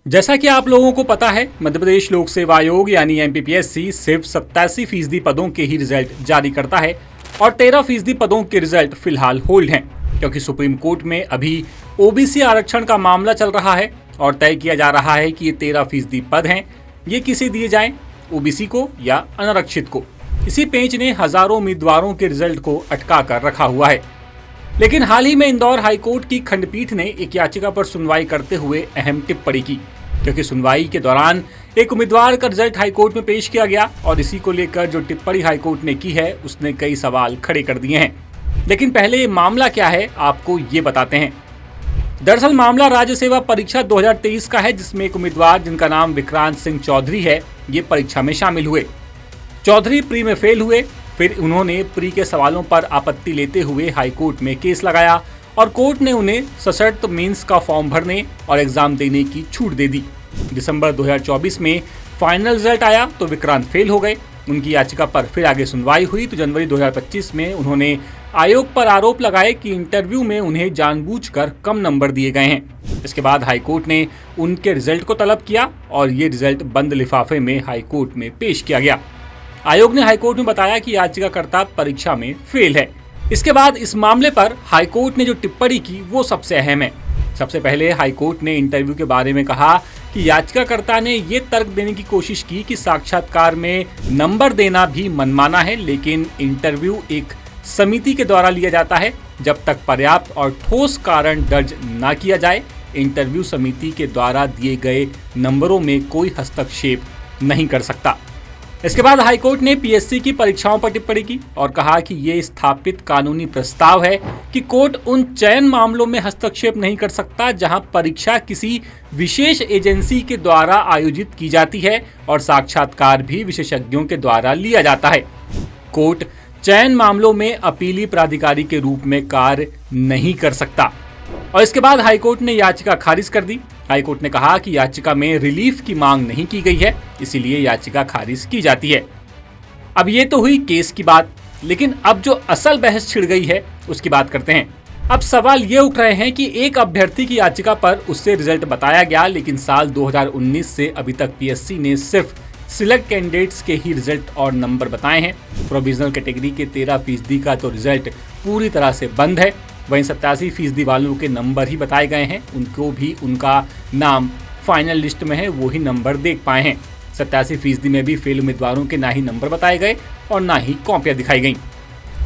जैसा कि आप लोगों को पता है, मध्य प्रदेश लोक सेवा आयोग यानी एमपीपीएससी सिर्फ 87% पदों के ही रिजल्ट जारी करता है और 13% पदों के रिजल्ट फिलहाल होल्ड हैं, क्योंकि सुप्रीम कोर्ट में अभी ओबीसी आरक्षण का मामला चल रहा है और तय किया जा रहा है कि ये 13% पद हैं, ये किसे दिए जाएं, ओबीसी को या अनारक्षित को। इसी पेंच ने हजारों उम्मीदवारों के रिजल्ट को अटका कर रखा हुआ है। लेकिन हाल ही में इंदौर हाईकोर्ट की खंडपीठ ने एक याचिका पर सुनवाई करते हुए अहम टिप्पणी की, क्योंकि सुनवाई के दौरान एक उम्मीदवार का रिजल्ट हाईकोर्ट में पेश किया गया और इसी को लेकर जो टिप्पणी हाईकोर्ट ने की है उसने कई सवाल खड़े कर दिए हैं। लेकिन पहले ये मामला क्या है आपको ये बताते हैं। दरअसल मामला राज्य सेवा परीक्षा 2023 का है, जिसमें एक उम्मीदवार जिनका नाम विक्रांत सिंह चौधरी है, ये परीक्षा में शामिल हुए। चौधरी प्री में फेल हुए, फिर उन्होंने प्री के सवालों पर आपत्ति लेते हुए हाईकोर्ट में केस लगाया और कोर्ट ने उन्हें सशर्त मेंस का फॉर्म भरने और एग्जाम देने की छूट दे दी। दिसंबर 2024 में फाइनल रिजल्ट आया तो विक्रांत फेल हो गए। उनकी याचिका पर फिर आगे सुनवाई हुई तो जनवरी 2025 में उन्होंने आयोग पर आरोप लगाए कि इंटरव्यू में उन्हें जानबूझकर कम नंबर दिए गए हैं। इसके बाद हाईकोर्ट ने उनके रिजल्ट को तलब किया और ये रिजल्ट बंद लिफाफे में हाईकोर्ट में पेश किया गया। आयोग ने हाईकोर्ट में बताया कि याचिकाकर्ता परीक्षा में फेल है। इसके बाद इस मामले पर हाईकोर्ट ने जो टिप्पणी की वो सबसे अहम है। सबसे पहले हाईकोर्ट ने इंटरव्यू के बारे में कहा कि याचिकाकर्ता ने ये तर्क देने की कोशिश की कि साक्षात्कार में नंबर देना भी मनमाना है, लेकिन इंटरव्यू एक समिति के द्वारा लिया जाता है। जब तक पर्याप्त और ठोस कारण दर्ज न किया जाए, इंटरव्यू समिति के द्वारा दिए गए नंबरों में कोई हस्तक्षेप नहीं कर सकता। इसके बाद हाईकोर्ट ने पीएससी की परीक्षाओं पर टिप्पणी की और कहा कि ये स्थापित कानूनी प्रस्ताव है कि कोर्ट उन चयन मामलों में हस्तक्षेप नहीं कर सकता जहां परीक्षा किसी विशेष एजेंसी के द्वारा आयोजित की जाती है और साक्षात्कार भी विशेषज्ञों के द्वारा लिया जाता है। कोर्ट चयन मामलों में अपीली प्राधिकारी के रूप में कार्य नहीं कर सकता। और इसके बाद हाईकोर्ट ने याचिका खारिज कर दी। हाईकोर्ट ने कहा कि याचिका में रिलीफ की मांग नहीं की गई है, इसीलिए याचिका खारिज की जाती है। अब ये तो हुई केस की बात, लेकिन अब जो असल बहस छिड़ गई है उसकी बात करते हैं। अब सवाल ये उठ रहे हैं कि एक अभ्यर्थी की याचिका पर उससे रिजल्ट बताया गया, लेकिन साल 2019 से अभी तक पीएससी ने सिर्फ सिलेक्ट कैंडिडेट्स के ही रिजल्ट और नंबर बताए हैं। प्रोविजनल कैटेगरी के 13% का तो रिजल्ट पूरी तरह से बंद है। वहीं 87% वालों के नंबर ही बताए गए हैं, उनको भी उनका नाम फाइनल लिस्ट में है, वो ही नंबर देख पाए हैं। 87% में भी फेल उम्मीदवारों के ना ही नंबर बताए गए और ना ही कॉपियां दिखाई गईं।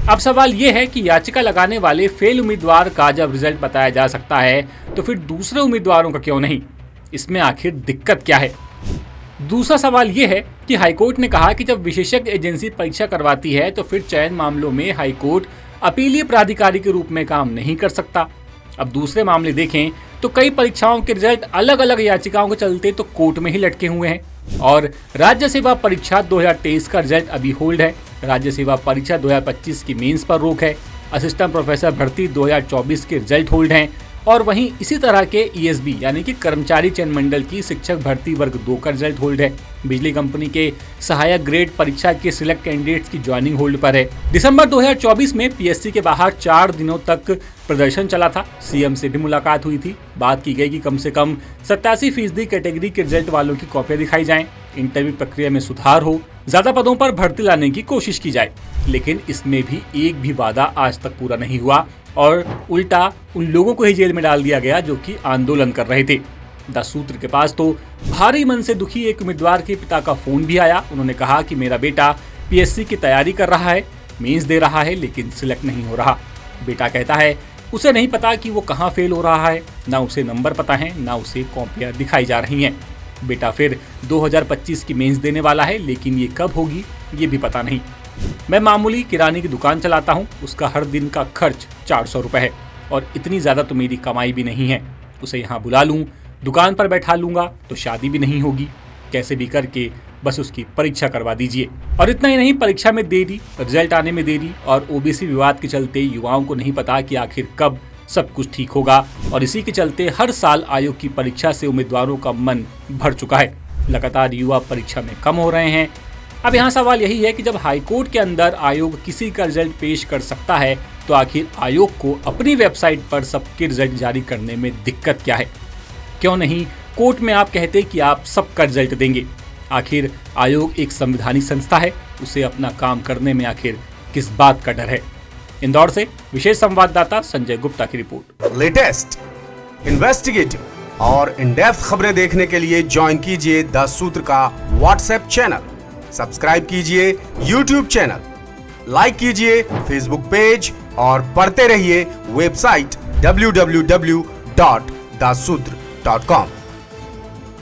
अब सवाल ये है कि याचिका लगाने वाले फेल उम्मीदवार का जब रिजल्ट बताया जा सकता है तो फिर दूसरे उम्मीदवारों का क्यों नहीं? इसमें आखिर दिक्कत क्या है? दूसरा सवाल यह है कि हाईकोर्ट ने कहा कि जब विशेषज्ञ एजेंसी परीक्षा करवाती है तो फिर चयन मामलों में हाईकोर्ट अपीलीय प्राधिकारी के रूप में काम नहीं कर सकता। अब दूसरे मामले देखें तो कई परीक्षाओं के रिजल्ट अलग अलग याचिकाओं के चलते तो कोर्ट में ही लटके हुए हैं और राज्य सेवा परीक्षा 2023 का रिजल्ट अभी होल्ड है। राज्य सेवा परीक्षा 2025 की मेंस पर रोक है। असिस्टेंट प्रोफेसर भर्ती 2024 के रिजल्ट होल्ड हैं और वहीं इसी तरह के ईएसबी यानी कि कर्मचारी चयन मंडल की शिक्षक भर्ती वर्ग 2 का रिजल्ट होल्ड है। बिजली कंपनी के सहायक ग्रेड परीक्षा के सिलेक्ट कैंडिडेट्स की ज्वाइनिंग होल्ड पर है। दिसंबर 2024 में पीएससी के बाहर 4 दिनों तक प्रदर्शन चला था। सीएम से भी मुलाकात हुई थी। बात की गई कि कम से कम 87% कैटेगरी के रिजल्ट वालों की कॉपियां दिखाई जाएं, इंटरव्यू प्रक्रिया में सुधार हो, ज्यादा पदों पर भर्ती लाने की कोशिश की जाए। लेकिन इसमें भी एक भी वादा आज तक पूरा नहीं हुआ और उल्टा उन लोगों को ही जेल में डाल दिया गया जो कि आंदोलन कर रहे थे। 10 सूत्र के पास तो भारी मन से दुखी एक उम्मीदवार के पिता का फोन भी आया। उन्होंने कहा कि मेरा बेटा पीएससी की तैयारी कर रहा है, मेंस दे रहा है, लेकिन सिलेक्ट नहीं हो रहा। बेटा कहता है उसे नहीं पता कि वो कहाँ फेल हो रहा है, ना उसे नंबर पता है, ना उसे कॉपियां दिखाई जा रही हैं। बेटा फिर 2025 की मेंस देने वाला है, लेकिन ये कब होगी ये भी पता नहीं। मैं मामूली किराने की दुकान चलाता हूँ, उसका हर दिन का खर्च 400 रुपये है और इतनी ज़्यादा तो मेरी कमाई भी नहीं है। उसे यहाँ बुला लूँ, दुकान पर बैठा लूँगा तो शादी भी नहीं होगी। कैसे भी करके बस उसकी परीक्षा करवा दीजिए। और इतना ही नहीं, परीक्षा में देरी, रिजल्ट आने में देरी और ओबीसी विवाद के चलते युवाओं को नहीं पता कि आखिर कब सब कुछ ठीक होगा और इसी के चलते हर साल आयोग की परीक्षा से उम्मीदवारों का मन भर चुका है। लगातार युवा परीक्षा में कम हो रहे हैं। अब यहाँ सवाल यही है कि जब हाईकोर्ट के अंदर आयोग किसी का रिजल्ट पेश कर सकता है तो आखिर आयोग को अपनी वेबसाइट पर सबके रिजल्ट जारी करने में दिक्कत क्या है? क्यों नहीं कोर्ट में आप कहते कि आप सबका रिजल्ट देंगे। आखिर आयोग एक संवैधानिक संस्था है, उसे अपना काम करने में आखिर किस बात का डर है? इंदौर से विशेष संवाददाता संजय गुप्ता की रिपोर्ट। लेटेस्ट, इन्वेस्टिगेटिव और इन डेप्थ खबरें देखने के लिए ज्वाइन कीजिए द सूत्र का व्हाट्सएप चैनल, सब्सक्राइब कीजिए यूट्यूब चैनल, लाइक कीजिए फेसबुक पेज और पढ़ते रहिए वेबसाइट www.dasudr.com।